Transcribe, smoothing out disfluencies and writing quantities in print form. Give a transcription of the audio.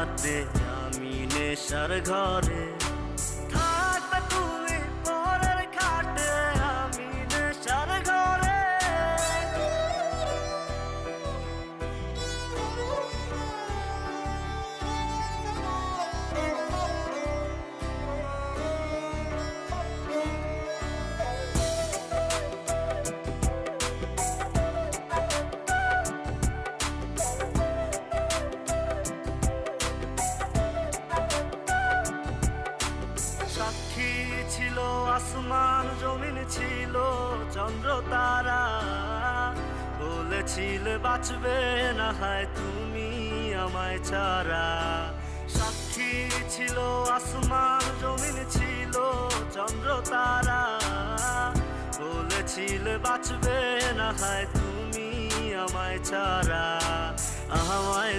রাতে আমি নেশার ঘরে, থাকবে তুমি পরের খাটে আমি নেশার ঘরে। সাক্ষী ছিল আসমান, জমিন ছিল চন্দ্র তারা, বলেছিলে বাঁচবে না হয় তুমি আমায় ছাড়া। সাক্ষী ছিল আসমান, জমিন ছিল চন্দ্র তারা, বলেছিলে বাঁচবে না হয় তুমি আমায় ছাড়া। আমায়